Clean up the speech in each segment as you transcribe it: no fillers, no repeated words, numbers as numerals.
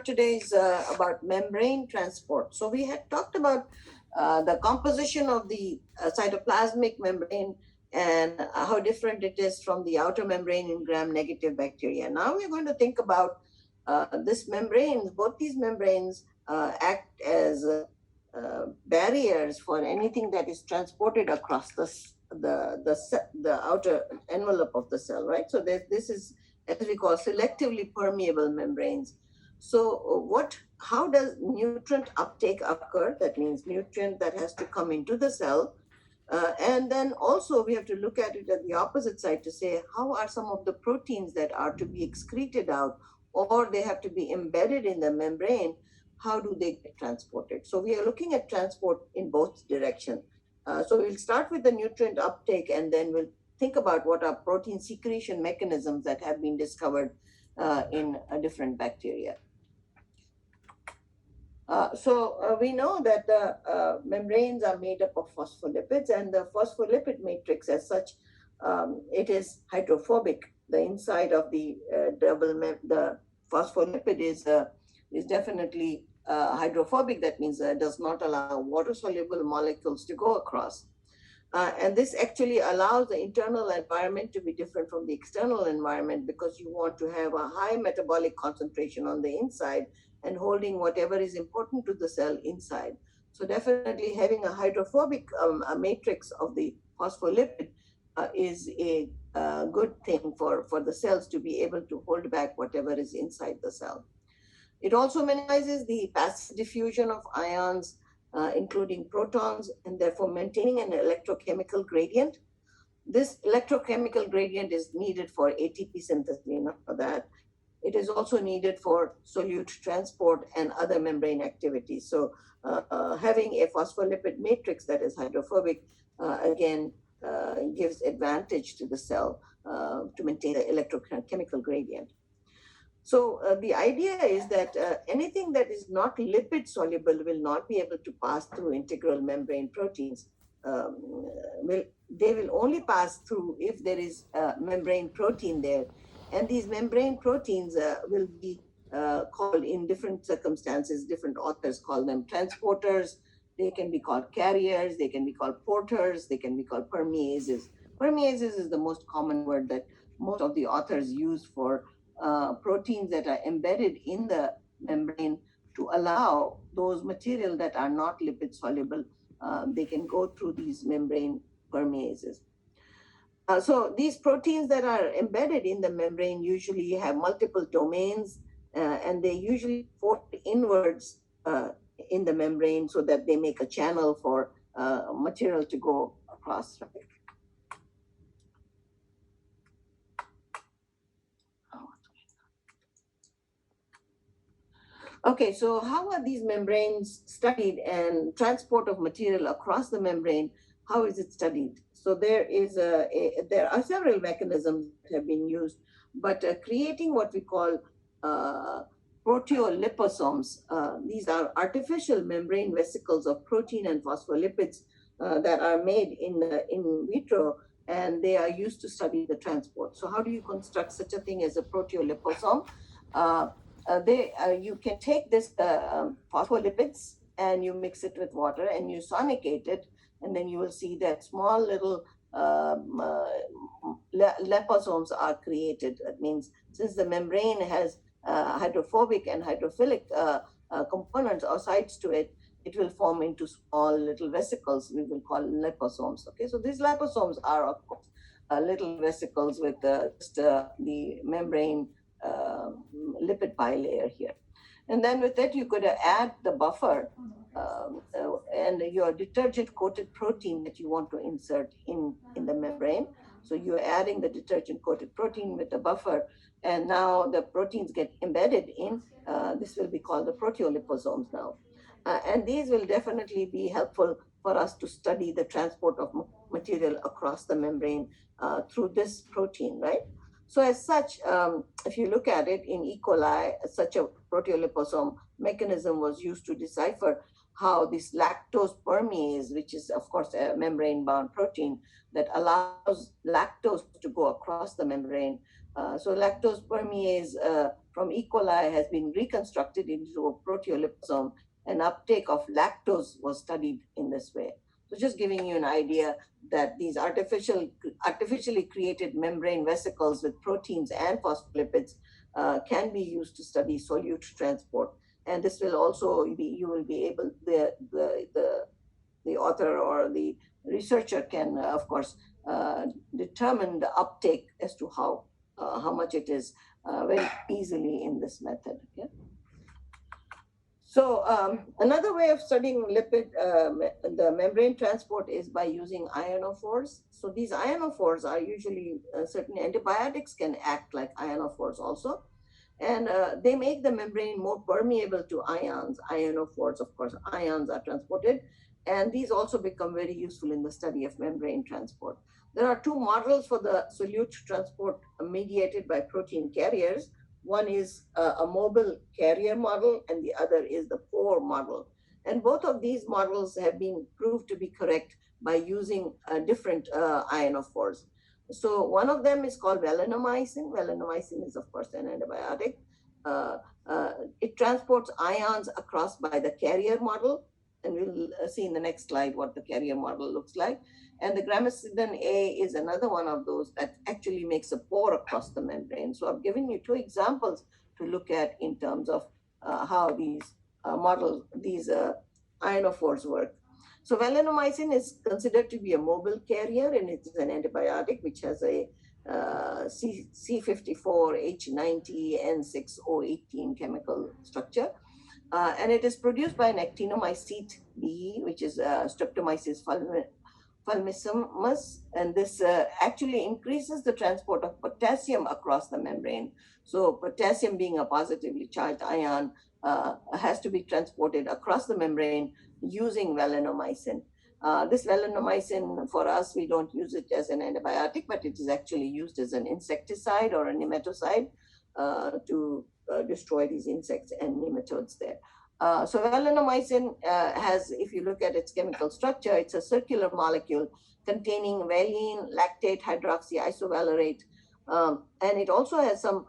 Today is about membrane transport. So we had talked about the composition of the cytoplasmic membrane and how different it is from the outer membrane in gram-negative bacteria. Now we're going to think about this membrane. Both these membranes act as barriers for anything that is transported across the outer envelope of the cell, right? So this is, as we call, selectively permeable membranes. So how does nutrient uptake occur? That means nutrient that has to come into the cell. And then also we have to look at it at the opposite side to say, how are some of the proteins that are to be excreted out, or they have to be embedded in the membrane, how do they get transported? So we are looking at transport in both directions. So we'll start with the nutrient uptake, and then we'll think about what are protein secretion mechanisms that have been discovered in different bacteria. We know that the membranes are made up of phospholipids, and the phospholipid matrix as such, it is hydrophobic. The inside of the the phospholipid is definitely hydrophobic. That means it does not allow water-soluble molecules to go across. And this actually allows the internal environment to be different from the external environment, because you want to have a high metabolic concentration on the inside and holding whatever is important to the cell inside. So definitely having a hydrophobic matrix of the phospholipid is a good thing for the cells to be able to hold back whatever is inside the cell. It also minimizes the passive diffusion of ions, including protons, and therefore maintaining an electrochemical gradient. This electrochemical gradient is needed for ATP synthesis, we know that. It is also needed for solute transport and other membrane activities. So having a phospholipid matrix that is hydrophobic, again, gives advantage to the cell to maintain the electrochemical gradient. So the idea is that anything that is not lipid soluble will not be able to pass through integral membrane proteins. They will only pass through if there is membrane protein there. And these membrane proteins will be called in different circumstances. Different authors call them transporters. They can be called carriers. They can be called porters. They can be called permeases. Permeases is the most common word that most of the authors use for proteins that are embedded in the membrane to allow those material that are not lipid soluble, they can go through these membrane permeases. So these proteins that are embedded in the membrane usually have multiple domains, and they usually fold inwards in the membrane so that they make a channel for material to go across. Okay, so how are these membranes studied, and transport of material across the membrane, how is it studied? So there are several mechanisms that have been used, but creating what we call proteoliposomes. These are artificial membrane vesicles of protein and phospholipids that are made in vitro, and they are used to study the transport. So how do you construct such a thing as a proteoliposome? You can take this phospholipids and you mix it with water and you sonicate it, and then you will see that small little liposomes are created. That means since the membrane has hydrophobic and hydrophilic components or sides to it, it will form into small little vesicles we will call liposomes. Okay, so these liposomes are, of course, little vesicles with just the membrane lipid bilayer here. And then with that, you could add the buffer and your detergent coated protein that you want to insert in the membrane. So you're adding the detergent coated protein with the buffer, and now the proteins get embedded in, this will be called the proteoliposomes now. And these will definitely be helpful for us to study the transport of material across the membrane through this protein, right? So as such, if you look at it in E. coli, such a proteoliposome mechanism was used to decipher how this lactose permease, which is of course a membrane-bound protein that allows lactose to go across the membrane. So lactose permease from E. coli has been reconstructed into a proteoliposome, and uptake of lactose was studied in this way. So just giving you an idea that these artificially created membrane vesicles with proteins and phospholipids can be used to study solute transport. And this will also be, you will be able, the author or the researcher can, of course, determine the uptake as to how much it is very easily in this method. Yeah? So another way of studying the membrane transport is by using ionophores. So these ionophores are usually, certain antibiotics can act like ionophores also. And they make the membrane more permeable to ions. Ionophores, of course, ions are transported. And these also become very useful in the study of membrane transport. There are two models for the solute transport mediated by protein carriers. One is a mobile carrier model, and the other is the pore model. And both of these models have been proved to be correct by using different ionophores. So one of them is called valinomycin. Valinomycin is, of course, an antibiotic. Uh, it transports ions across by the carrier model, and we'll see in the next slide what the carrier model looks like. And the gramicidin A is another one of those that actually makes a pore across the membrane. So I've given you two examples to look at in terms of how these ionophores work. So valinomycin is considered to be a mobile carrier, and it is an antibiotic which has a C54H90N6O18 chemical structure. And it is produced by an actinomycete B, which is Streptomyces fulmissimus, and this actually increases the transport of potassium across the membrane. So potassium, being a positively charged ion, has to be transported across the membrane using valinomycin. This valinomycin, for us, we don't use it as an antibiotic, but it is actually used as an insecticide or a nematicide to destroy these insects and nematodes there. So valinomycin has, if you look at its chemical structure, it's a circular molecule containing valine, lactate, hydroxyisovalerate, and it also has some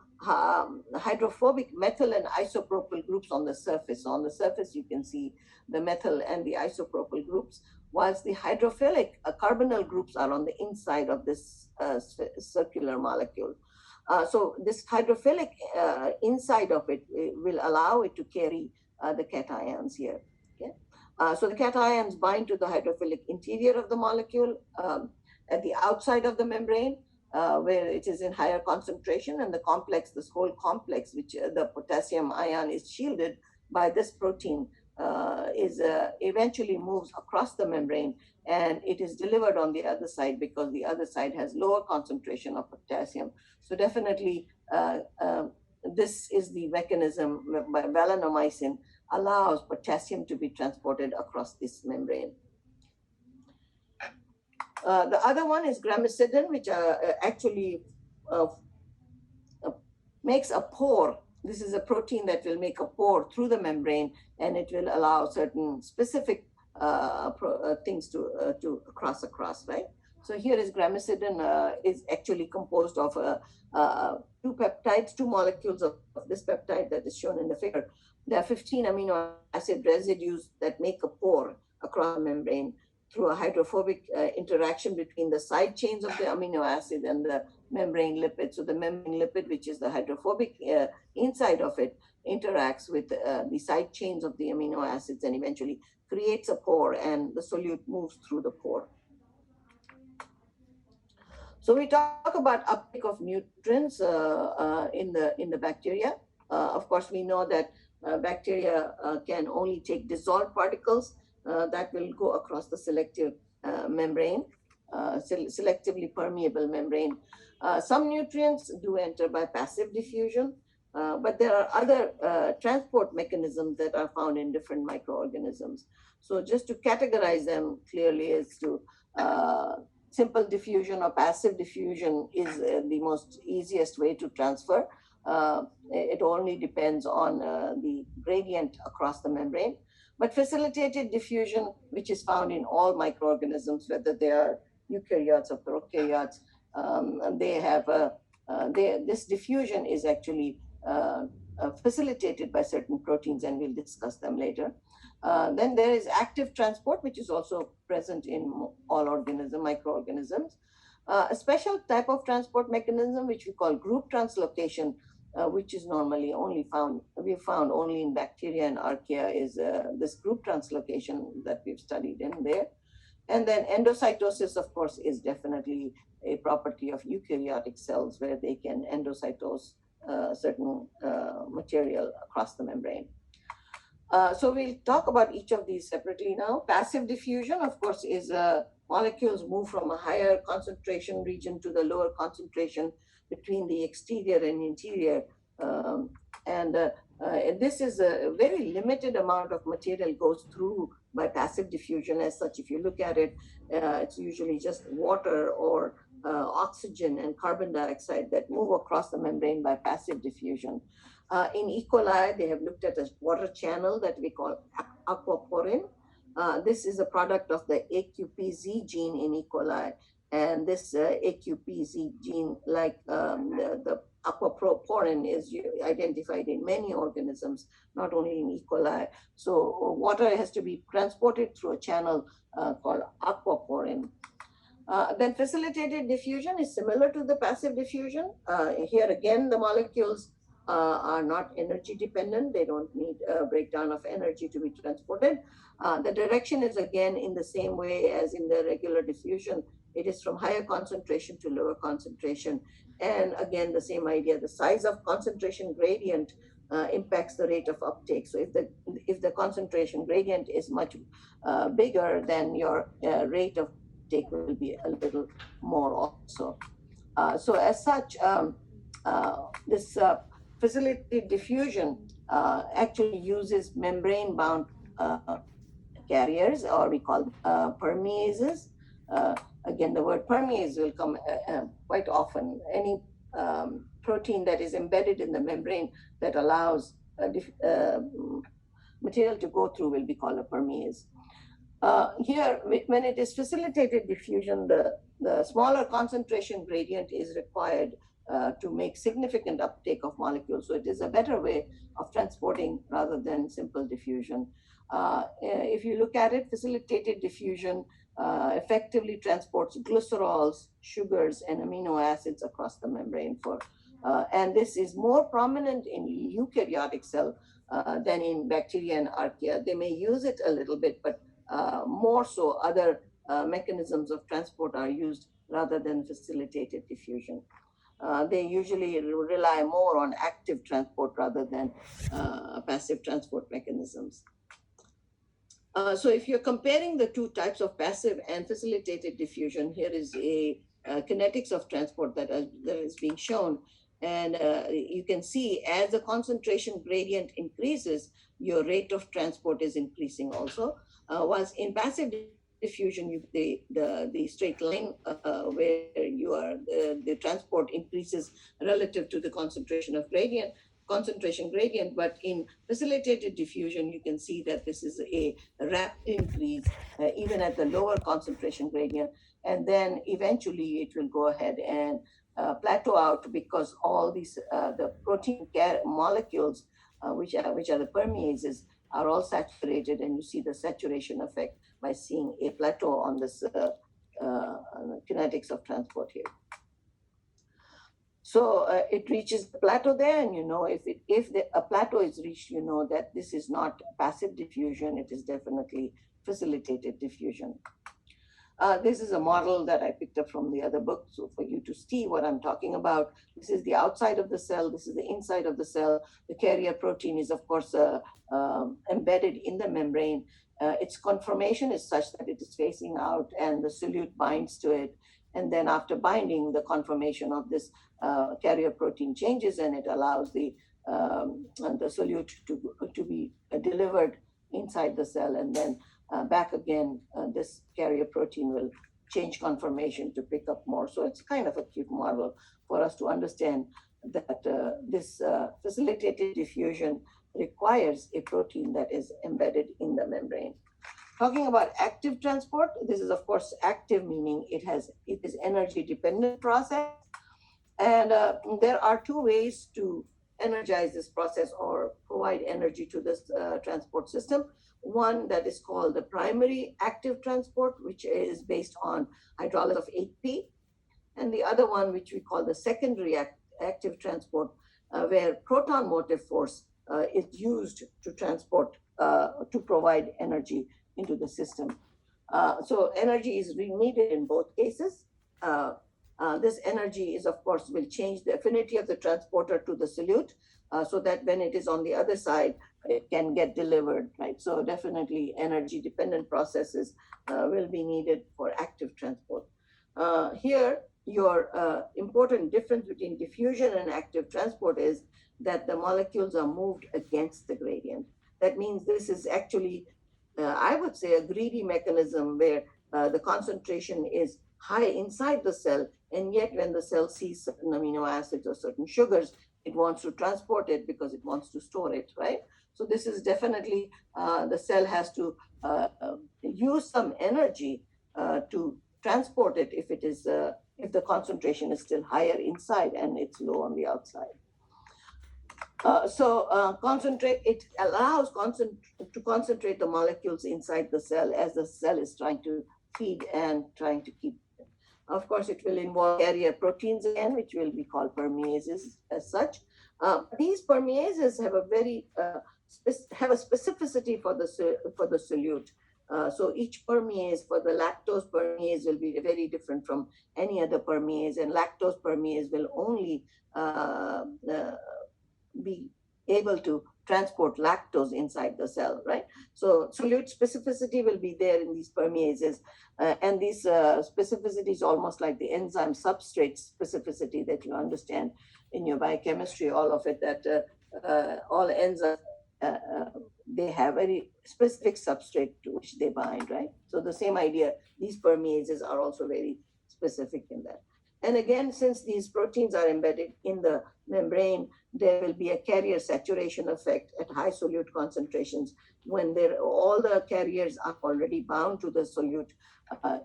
hydrophobic methyl and isopropyl groups on the surface. So on the surface, you can see the methyl and the isopropyl groups, whilst the hydrophilic carbonyl groups are on the inside of this circular molecule. So this hydrophilic inside of it will allow it to carry the cations here. Okay? So the cations bind to the hydrophilic interior of the molecule at the outside of the membrane, where it is in higher concentration, and the complex, this whole complex, which the potassium ion is shielded by this protein, eventually moves across the membrane, and it is delivered on the other side because the other side has lower concentration of potassium. So definitely, this is the mechanism by valinomycin allows potassium to be transported across this membrane. The other one is gramicidin, which actually makes a pore. This is a protein that will make a pore through the membrane, and it will allow certain specific things to cross across, right? So here is gramicidin is actually composed of two peptides, two molecules of this peptide that is shown in the figure. There are 15 amino acid residues that make a pore across the membrane through a hydrophobic interaction between the side chains of the amino acid and the membrane lipid. So the membrane lipid, which is the hydrophobic inside of it, interacts with the side chains of the amino acids and eventually creates a pore, and the solute moves through the pore. So we talk about uptake of nutrients in the bacteria. Of course, we know that bacteria can only take dissolved particles that will go across the selective membrane, selectively permeable membrane. Some nutrients do enter by passive diffusion, but there are other transport mechanisms that are found in different microorganisms. So just to categorize them clearly is to simple diffusion or passive diffusion is the most easiest way to transfer. It only depends on the gradient across the membrane. But facilitated diffusion, which is found in all microorganisms, whether they are eukaryotes or prokaryotes, they have this diffusion is actually facilitated by certain proteins, and we'll discuss them later. Then there is active transport, which is also present in all microorganisms. A special type of transport mechanism, which we call group translocation, which is normally we found only in bacteria and archaea, is this group translocation that we've studied in there. And then endocytosis, of course, is definitely a property of eukaryotic cells, where they can endocytose certain material across the membrane. So we'll talk about each of these separately now. Passive diffusion, of course, is molecules move from a higher concentration region to the lower concentration between the exterior and interior. And this is a very limited amount of material goes through by passive diffusion. As such, if you look at it, it's usually just water or oxygen and carbon dioxide that move across the membrane by passive diffusion. In E. coli, they have looked at a water channel that we call aquaporin. This is a product of the AQPZ gene in E. coli. And this AQPZ gene, like the aquaporin, is identified in many organisms, not only in E. coli. So water has to be transported through a channel called aquaporin. Then facilitated diffusion is similar to the passive diffusion. Here again, the molecules are not energy dependent. They don't need a breakdown of energy to be transported. The direction is again in the same way as in the regular diffusion. It is from higher concentration to lower concentration. And again, the same idea, the size of concentration gradient impacts the rate of uptake. So if the concentration gradient is much bigger, then your rate of uptake will be a little more also. So as such, this facilitated diffusion actually uses membrane-bound carriers, or we call permeases. Again, the word permease will come quite often. Any protein that is embedded in the membrane that allows material to go through will be called a permease. Here, when it is facilitated diffusion, the smaller concentration gradient is required to make significant uptake of molecules. So it is a better way of transporting rather than simple diffusion. If you look at it, facilitated diffusion effectively transports glycerols, sugars, and amino acids across the membrane. And this is more prominent in eukaryotic cell than in bacteria and archaea. They may use it a little bit, but more so other mechanisms of transport are used rather than facilitated diffusion. They usually rely more on active transport rather than passive transport mechanisms. So if you're comparing the two types of passive and facilitated diffusion, here is a kinetics of transport that is being shown. And you can see as the concentration gradient increases, your rate of transport is increasing also. Whilst in passive diffusion, the straight line where you are, the transport increases relative to the concentration gradient, but in facilitated diffusion, you can see that this is a rapid increase even at the lower concentration gradient, and then eventually it will go ahead and plateau out, because all these the protein molecules, which are the permeases, are all saturated, and you see the saturation effect by seeing a plateau on this kinetics of transport here. So it reaches the plateau there, and you know, if a plateau is reached, you know that this is not passive diffusion, it is definitely facilitated diffusion. This is a model that I picked up from the other book, so for you to see what I'm talking about. This is the outside of the cell, this is the inside of the cell. The carrier protein is, of course, embedded in the membrane. Its conformation is such that it is facing out, and the solute binds to it. And then after binding, the conformation of this carrier protein changes, and it allows the solute to be delivered inside the cell, and then back again, this carrier protein will change conformation to pick up more. So it's kind of a cute model for us to understand that this facilitated diffusion requires a protein that is embedded in the membrane. Talking about active transport, this is of course active, meaning it is energy dependent process. And there are two ways to energize this process or provide energy to this transport system. One that is called the primary active transport, which is based on hydrolysis of 8P, and the other one, which we call the secondary active transport, where proton motive force is used to transport, to provide energy into the system. So energy is needed in both cases. This energy is, of course, will change the affinity of the transporter to the solute, so that when it is on the other side, it can get delivered, right? So definitely energy dependent processes will be needed for active transport. Here, your important difference between diffusion and active transport is that the molecules are moved against the gradient. That means this is actually, I would say, a greedy mechanism where the concentration is high inside the cell, and yet when the cell sees certain amino acids or certain sugars, it wants to transport it because it wants to store it, right? So this is definitely, the cell has to use some energy to transport it if it is if the concentration is still higher inside and it's low on the outside. Concentrate, it allows to concentrate the molecules inside the cell as the cell is trying to feed and trying to keep. Of course, it will involve carrier proteins again, which will be called permeases as such. These permeases have a very have a specificity for the solute. So each permease, for the lactose permease, will be very different from any other permease, and lactose permease will only be able to transport lactose inside the cell, right? So solute specificity will be there in these permeases, and these specificity is almost like the enzyme substrate specificity that you understand in your biochemistry, all of it, that all enzymes, they have very specific substrate to which they bind, right? So the same idea, these permeases are also very specific in that. And again, since these proteins are embedded in the membrane, there will be a carrier saturation effect at high solute concentrations when all the carriers are already bound to the solute.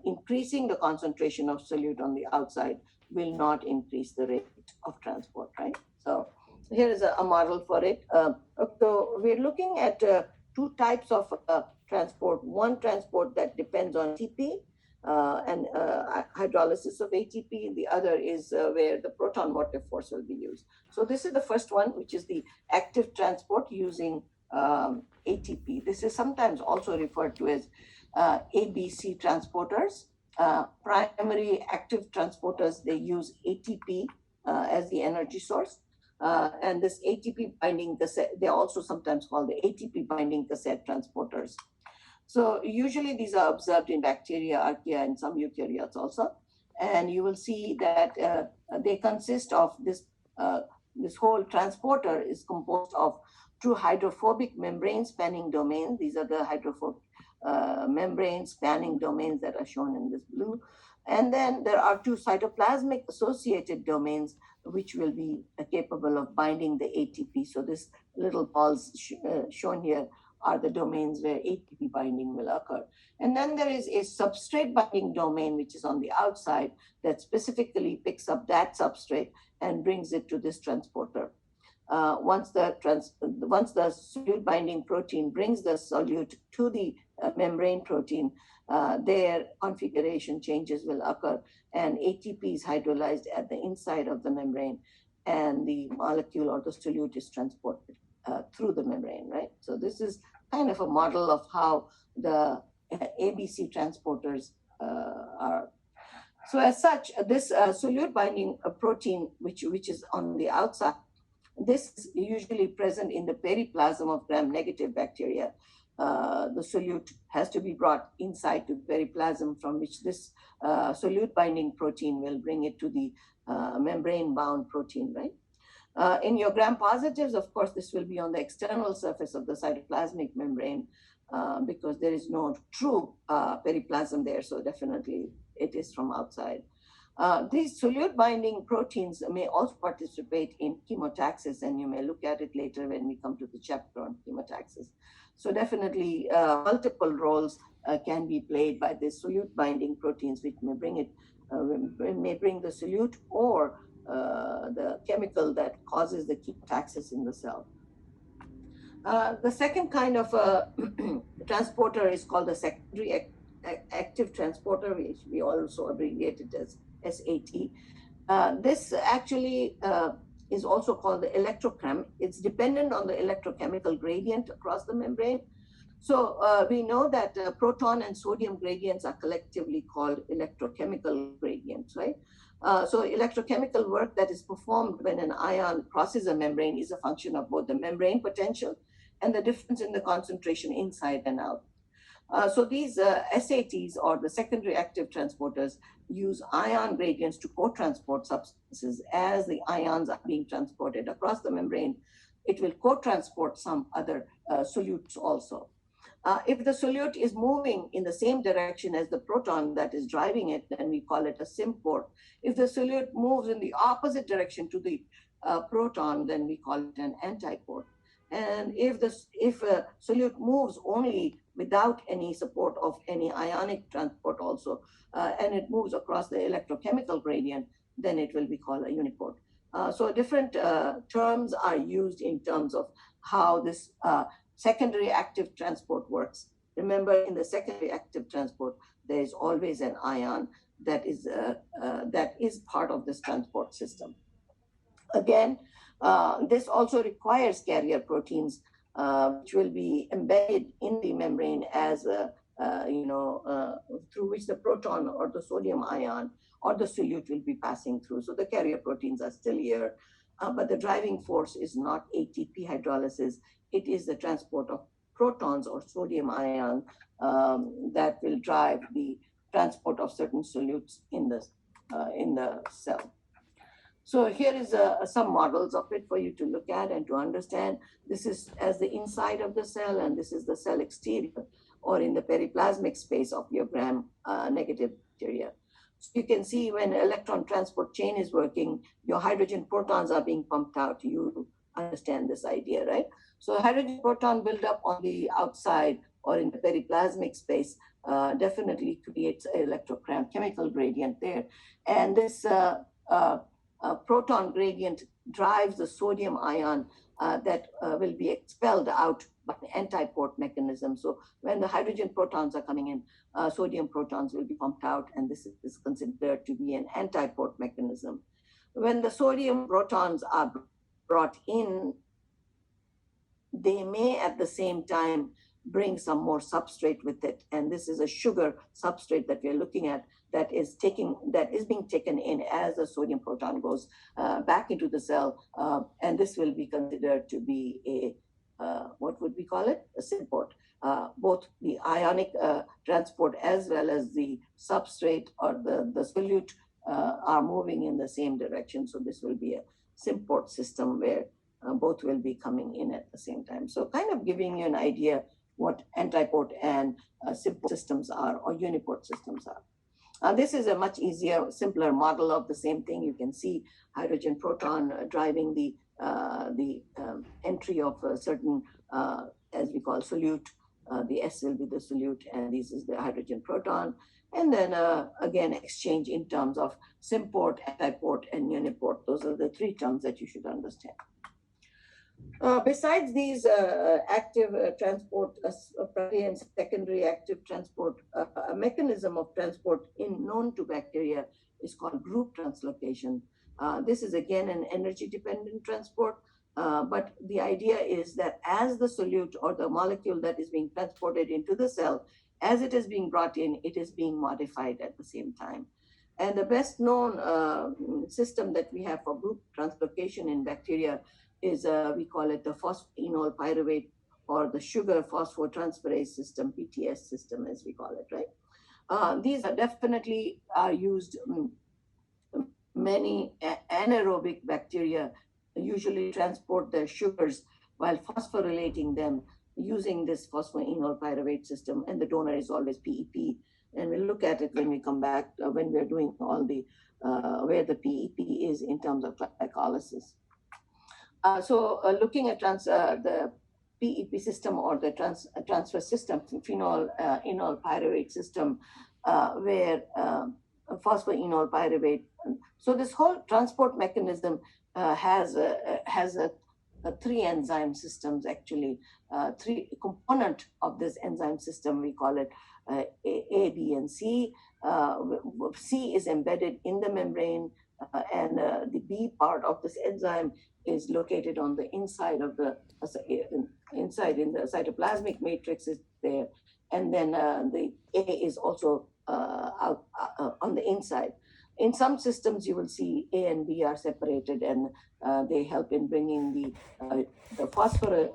Increasing the concentration of solute on the outside will not increase the rate of transport, right? So here is a model for it. So we're looking at two types of transport. One transport that depends on ATP and hydrolysis of ATP. The other is where the proton motive force will be used. So this is the first one, which is the active transport using ATP. This is sometimes also referred to as ABC transporters. Primary active transporters, they use ATP as the energy source. And this ATP binding cassette, they're also sometimes called the ATP binding cassette transporters. So usually these are observed in bacteria, archaea, and some eukaryotes also. And you will see that they consist of this, this whole transporter is composed of two hydrophobic membrane spanning domains. These are the hydrophobic membrane spanning domains that are shown in this blue. And then there are two cytoplasmic associated domains which will be capable of binding the ATP. So this little balls shown here are the domains where ATP binding will occur. And then there is a substrate binding domain, which is on the outside, that specifically picks up that substrate and brings it to this transporter. Once the solute binding protein brings the solute to the membrane protein, their configuration changes will occur, and ATP is hydrolyzed at the inside of the membrane, and the molecule or the solute is transported through the membrane, right? So this is kind of a model of how the ABC transporters are. So as such, this solute binding protein, which is on the outside, this is usually present in the periplasm of gram-negative bacteria. The solute has to be brought inside to the periplasm, from which this solute binding protein will bring it to the membrane-bound protein, right? In your gram-positives, of course, this will be on the external surface of the cytoplasmic membrane because there is no true periplasm there, so definitely it is from outside. These solute binding proteins may also participate in chemotaxis, and you may look at it later when we come to the chapter on chemotaxis. So definitely multiple roles can be played by the solute binding proteins, which may bring it, may bring the solute or the chemical that causes the chemotaxis in the cell. The second kind of transporter is called the secondary active transporter, which we also abbreviate it as SAT. This actually is also called the electrochem. It's dependent on the electrochemical gradient across the membrane. So we know that proton and sodium gradients are collectively called electrochemical gradients, right? So electrochemical work that is performed when an ion crosses a membrane is a function of both the membrane potential and the difference in the concentration inside and out. So these SATs, or the secondary active transporters, use ion gradients to co-transport substances. As the ions are being transported across the membrane, it will co-transport some other solutes also. If the solute is moving in the same direction as the proton that is driving it, then we call it a symport. If the solute moves in the opposite direction to the proton, then we call it an antiport. And if a solute moves only without any support of any ionic transport also, and it moves across the electrochemical gradient, then it will be called a uniport. So different terms are used in terms of how this secondary active transport works. Remember, in the secondary active transport, there is always an ion that is part of this transport system. Again, this also requires carrier proteins, which will be embedded in the membrane as through which the proton or the sodium ion or the solute will be passing through. So the carrier proteins are still here, but the driving force is not ATP hydrolysis. It is the transport of protons or sodium ion that will drive the transport of certain solutes in the cell. So here is some models of it for you to look at and to understand. This is as the inside of the cell, and this is the cell exterior, or in the periplasmic space of your gram-negative bacteria. So you can see when electron transport chain is working, your hydrogen protons are being pumped out. You understand this idea, right? So hydrogen proton buildup on the outside or in the periplasmic space definitely creates an electrochemical gradient there. And this proton gradient drives the sodium ion that will be expelled out by an antiport mechanism. So when the hydrogen protons are coming in, sodium protons will be pumped out, and this is considered to be an antiport mechanism. When the sodium protons are brought in, they may at the same time bring some more substrate with it. And this is a sugar substrate that we're looking at that is being taken in as the sodium proton goes back into the cell. And this will be considered to be what would we call it? A symport. Both the ionic transport as well as the substrate or the solute are moving in the same direction. So this will be a symport system where both will be coming in at the same time. So kind of giving you an idea what antiport and symport systems are, or uniport systems are. This is a much easier, simpler model of the same thing. You can see hydrogen proton driving the entry of a certain, as we call solute. The S will be the solute, and this is the hydrogen proton. And then again, exchange in terms of symport, antiport, and uniport. Those are the three terms that you should understand. Besides these active transport, primary and secondary active transport, a mechanism of transport known to bacteria is called group translocation. This is again an energy-dependent transport, but the idea is that as the solute or the molecule that is being transported into the cell, as it is being brought in, it is being modified at the same time. And the best known system that we have for group translocation in bacteria is, we call it the phosphoenol pyruvate, or the sugar phosphotransferase system, PTS system as we call it, right? These are definitely used. Many anaerobic bacteria usually transport their sugars while phosphorylating them using this phosphoenol pyruvate system, and the donor is always PEP. And we'll look at it when we come back, when we're doing all the, where the PEP is in terms of glycolysis. So looking at the PEP system, or the transfer system, phenol enol pyruvate system, where phosphoenol pyruvate. So this whole transport mechanism has three enzyme systems actually, three component of this enzyme system. We call it A, B, and C. C is embedded in the membrane, and the B part of this enzyme is located on the inside of the inside in the cytoplasmic matrix is there, and then the A is also on the inside. In some systems, you will see A and B are separated, and they help in bringing the phosphorate